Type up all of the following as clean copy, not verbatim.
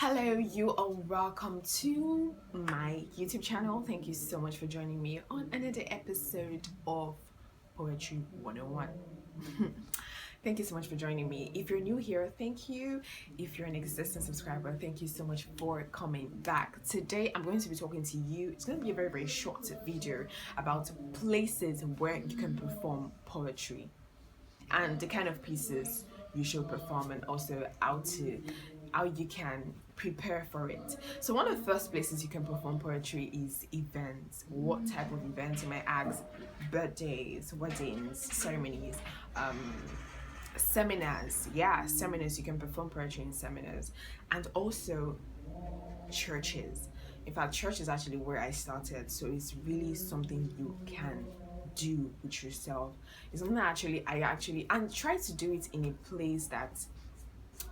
Hello, you are welcome to my YouTube channel. Thank you so much for joining me on another episode of Poetry 101. Thank you so much for joining me. If you're new here, thank you. If you're an existing subscriber, thank you so much for coming back. Today, I'm going to be talking to you. It's going to be a very, very short video about places where you can perform poetry and the kind of pieces you should perform, and also how you can prepare for it. So one of the first places you can perform poetry is events. What type of events? You might ask: birthdays, weddings, ceremonies, seminars. Yeah, seminars. You can perform poetry in seminars, and also churches. In fact, church is actually where I started, so it's really something you can do with yourself. It's something that I actually and try to do it in a place that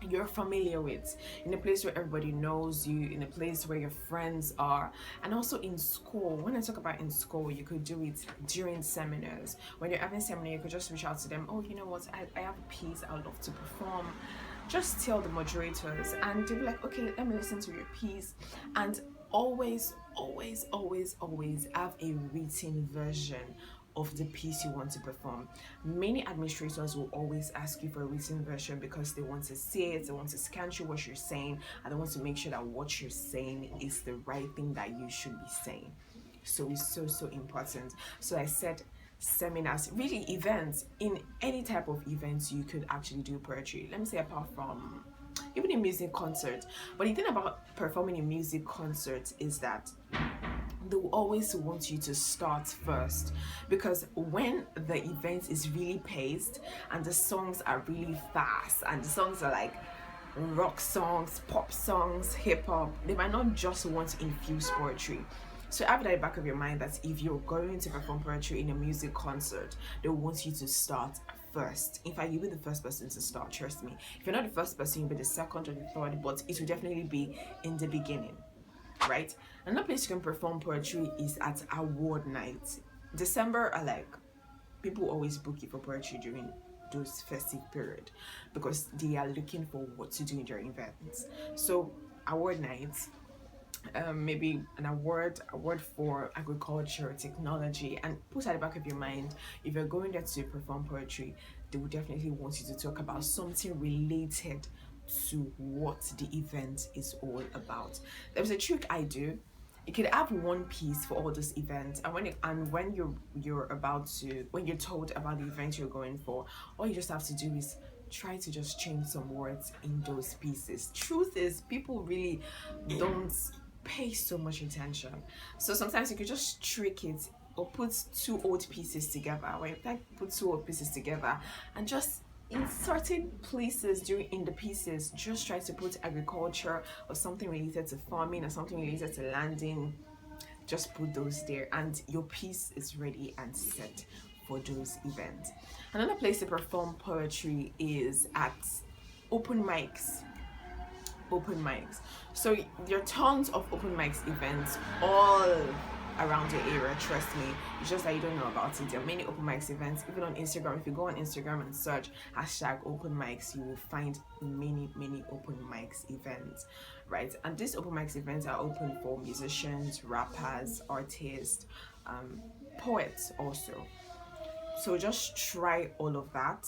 you're familiar with, in a place where everybody knows you, in a place where your friends are, and also in school. When I talk about in school, you could do it during seminars. When you're having seminar, you could just reach out to them. Oh, you know what, I have a piece I would love to perform. Just tell the moderators and they'll be like, okay, let me listen to your piece. And always have a written version of the piece you want to perform. Many administrators will always ask you for a written version because they want to see it, they want to scan through what you're saying, and they want to make sure that what you're saying is the right thing that you should be saying. So it's so important. So I said seminars, really events. In any type of events you could actually do poetry. Let me say, apart from even in music concerts. But the thing about performing in music concerts is that they will always want you to start first, because when the event is really paced and the songs are really fast and the songs are like rock songs, pop songs, hip hop, they might not just want to infuse poetry. So have that in the back of your mind that if you're going to perform poetry in a music concert, they want you to start first. In fact, you'll be the first person to start, trust me. If you're not the first person, you'll be the second or the third, but it will definitely be in the beginning, right? Another place you can perform poetry is at award night. December are like, people always book you for poetry during those festive period because they are looking for what to do in their events. So award nights, maybe an award for agriculture, technology, and put at the back of your mind, if you're going there to perform poetry, they will definitely want you to talk about something related to what the event is all about. There's a trick I do. You could have one piece for all those events, and when you're about to, when you're told about the event you're going for, all you just have to do is try to just change some words in those pieces. Truth is, people really don't pay so much attention. So sometimes you could just trick it or put two old pieces together. When you put two old pieces together and just in certain places during in the pieces, just try to put agriculture or something related to farming or something related to landing. Just put those there and your piece is ready and set for those events. Another place to perform poetry is at open mics. Open mics. So there are tons of open mics events all around your area, trust me. It's just that you don't know about it. There are many open mics events, even on Instagram. If you go on Instagram and search hashtag open mics, you will find many open mics events, right? And these open mics events are open for musicians, rappers, artists, poets also. So just try all of that.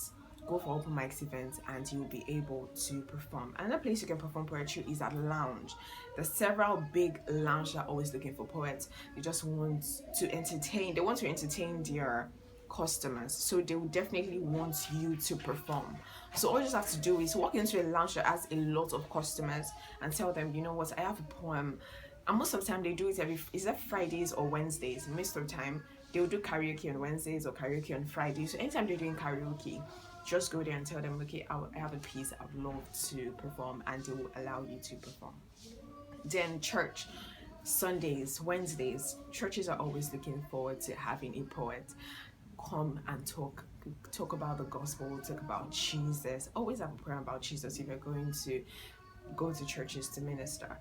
Go for open mics events and you'll be able to perform. Another place you can perform poetry is at lounge. There's several big lounge that are always looking for poets. They just want to entertain. They want to entertain their customers, so they will definitely want you to perform. So all you just have to do is walk into a lounge that has a lot of customers and tell them, you know what, I have a poem. And most of the time they do it is that Fridays or Wednesdays. Most of the time they will do karaoke on Wednesdays or karaoke on Fridays. So anytime they're doing karaoke, just go there and tell them, okay, I have a piece I'd love to perform, and they will allow you to perform. Then church, Sundays, Wednesdays, churches are always looking forward to having a poet come and talk about the gospel, talk about Jesus. Always have a prayer about Jesus if you're going to go to churches to minister.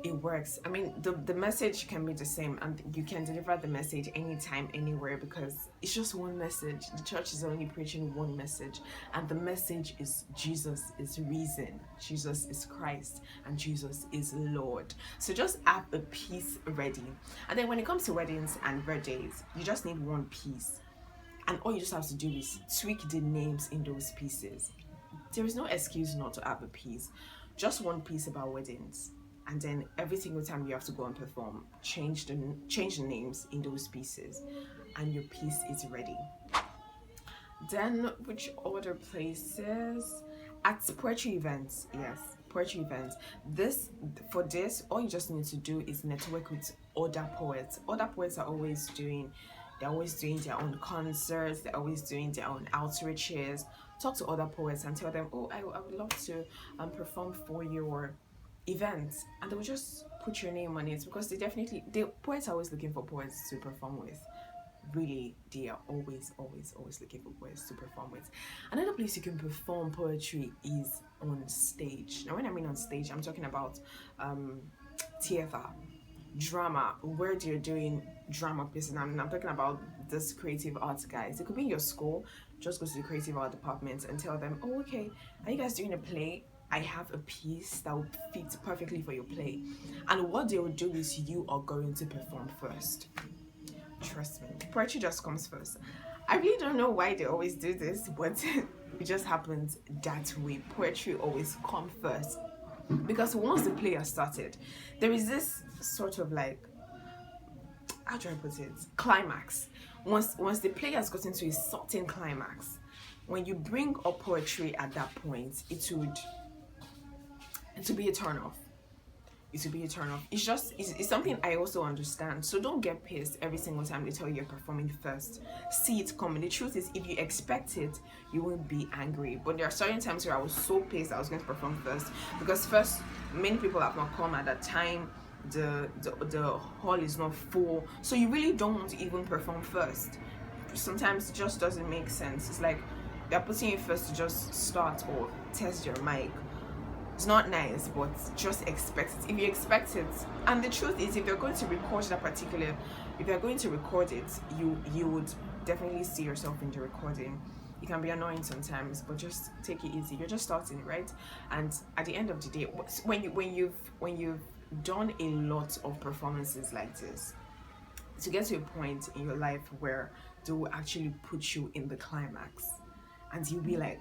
it works. I mean, the message can be the same, and you can deliver the message anytime, anywhere, because it's just one message. The church is only preaching one message, and the message is Jesus is risen, Jesus is Christ, and Jesus is Lord. So just have a piece ready. And then when it comes to weddings and birthdays, you just need one piece. And all you just have to do is tweak the names in those pieces. There is no excuse not to have a piece. Just one piece about weddings. And then every single time you have to go and perform, change the names in those pieces, and your piece is ready. Then which other places? At poetry events, yes, poetry events. For this, all you just need to do is network with other poets. Other poets are always doing they're always doing their own concerts, they're always doing their own outreaches. Talk to other poets and tell them, oh, I would love to perform for your events, and they will just put your name on it, because the poets are always looking for poets to perform with. Really, they are always looking for poets to perform with. Another place you can perform poetry is on stage. Now when I mean on stage, I'm talking about theater, drama, where you're doing drama pieces. I'm talking about this creative arts guys. It could be in your school. Just go to the creative art department and tell them, oh, okay, are you guys doing a play? I have a piece that would fit perfectly for your play. And what they will do is you are going to perform first. Trust me, poetry just comes first. I really don't know why they always do this, but it just happens that way. Poetry always comes first. Because once the play has started, there is this sort of like, how do I put it? Climax. Once the play has gotten to a certain climax, when you bring up poetry at that point, it would be a turn off. It will be a turn off. It's something I also understand. So don't get pissed every single time they tell you you're performing first. See it coming. The truth is, if you expect it, you won't be angry. But there are certain times where I was so pissed I was going to perform first, because first, many people have not come at that time. The hall is not full, so you really don't want to even perform first. Sometimes it just doesn't make sense. It's like they're putting you first to just start or test your mic. It's not nice, but just expect it. If you expect it, and the truth is, if you're going to record it, you would definitely see yourself in the recording. It can be annoying sometimes, but just take it easy. You're just starting, right? And at the end of the day, when you've done a lot of performances like this, to get to a point in your life where they will actually put you in the climax, and you'll be like,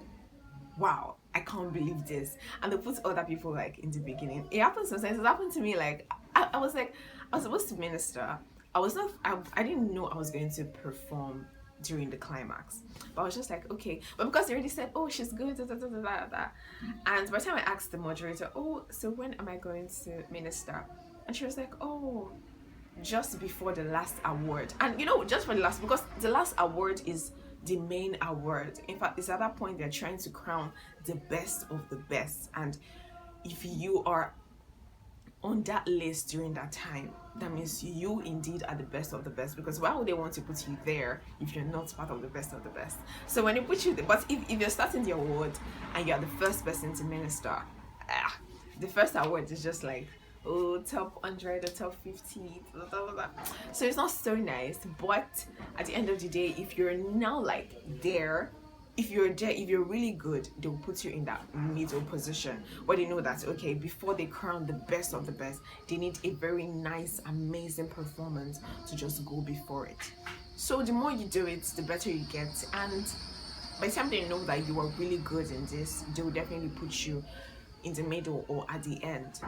wow, I can't believe this. And they put other people like in the beginning. It happens sometimes. It happened to me. Like I was supposed to minister. I didn't know I was going to perform during the climax, but I was just like, okay. But because they already said, oh, she's good, and by the time I asked the moderator, oh, so when am I going to minister? And she was like, oh, just before the last award. And just for the last, because the last award is the main award. In fact, it's at that point they're trying to crown the best of the best. And if you are on that list during that time, that means you indeed are the best of the best, because why would they want to put you there if you're not part of the best of the best? So when they put you there, but if you're starting the award and you're the first person to minister, the first award is just like, oh, top 100 or top 50, blah, blah, blah. So it's not so nice. But at the end of the day, if you're now like there, if you're really good, they'll put you in that middle position where they know that, okay, before they crown the best of the best, they need a very nice, amazing performance to just go before it. So the more you do it, the better you get. And by the time they know that you are really good in this, they will definitely put you in the middle or at the end.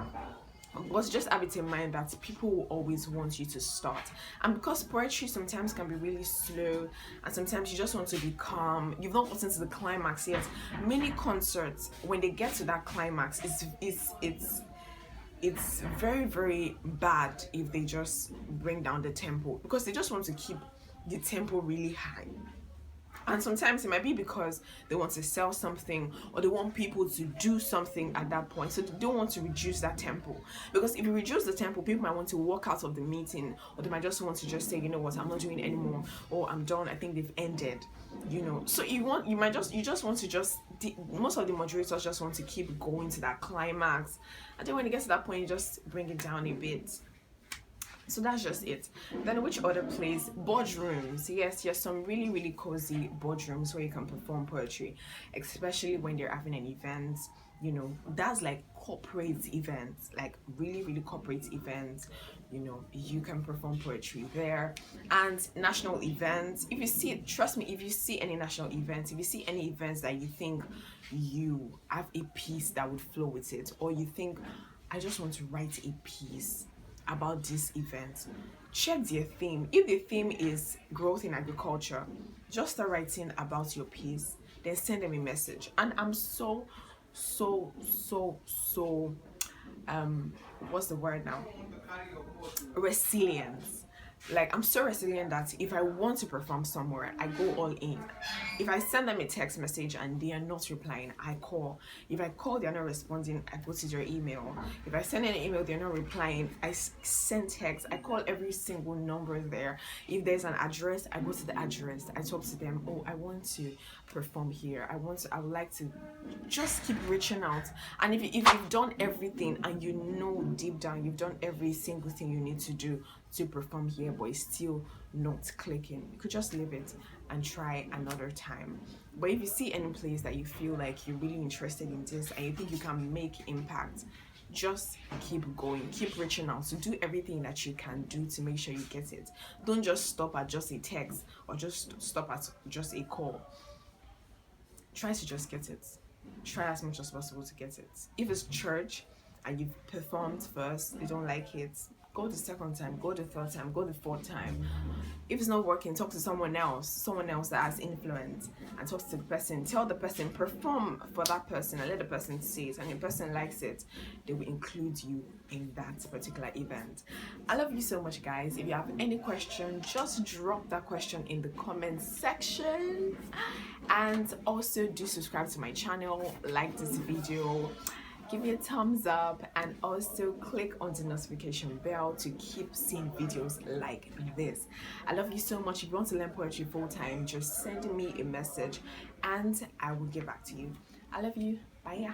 But just have it in mind that people will always want you to start, and because poetry sometimes can be really slow, and sometimes you just want to be calm, you've not gotten to the climax yet. Many concerts, when they get to that climax, it's very, very bad if they just bring down the tempo, because they just want to keep the tempo really high. And sometimes it might be because they want to sell something, or they want people to do something at that point. So they don't want to reduce that tempo. Because if you reduce the tempo, people might want to walk out of the meeting, or they might just want to just say, you know what, I'm not doing it anymore, or I'm done, I think they've ended. So you just want to just most of the moderators just want to keep going to that climax, and then when it gets to that point, you just bring it down a bit. So that's just it. Then which other place? Boardrooms. Yes, there's some really cozy boardrooms where you can perform poetry, especially when they're having an event. You know, that's like corporate events, like really corporate events. You know, you can perform poetry there. And national events, if you see, trust me, if you see any national events, if you see any events that you think you have a piece that would flow with it, or you think, I just want to write a piece about this event, check their theme. If the theme is growth in agriculture, just start writing about your piece, then send them a message. And I'm so what's the word now, resilience. Like, I'm so resilient that if I want to perform somewhere, I go all in. If I send them a text message and they are not replying, I call. If I call, they're not responding, I go to their email. If I send an email, they're not replying, I send text. I call every single number there. If there's an address, I go to the address. I talk to them. Oh, I want to perform here. I would like to. Just keep reaching out. And if you've done everything and you know deep down you've done every single thing you need to do to perform here, but it's still not clicking, you could just leave it and try another time. But if you see any place that you feel like you're really interested in this and you think you can make impact, just keep going, keep reaching out. So do everything that you can do to make sure you get it. Don't just stop at just a text or just stop at just a call. Try to just get it. Try as much as possible to get it. If it's church and you've performed first, they don't like it, go the second time, go the third time, go the fourth time. If it's not working, talk to someone else that has influence, and talk to the person. Tell the person, perform for that person, and let the person see it. And if the person likes it, they will include you in that particular event. I love you so much, guys. If you have any question, just drop that question in the comment section. And also do subscribe to my channel, like this video, give me a thumbs up, and also click on the notification bell to keep seeing videos like this. I love you so much. If you want to learn poetry full-time, just send me a message and I will get back to you. I love you. Bye.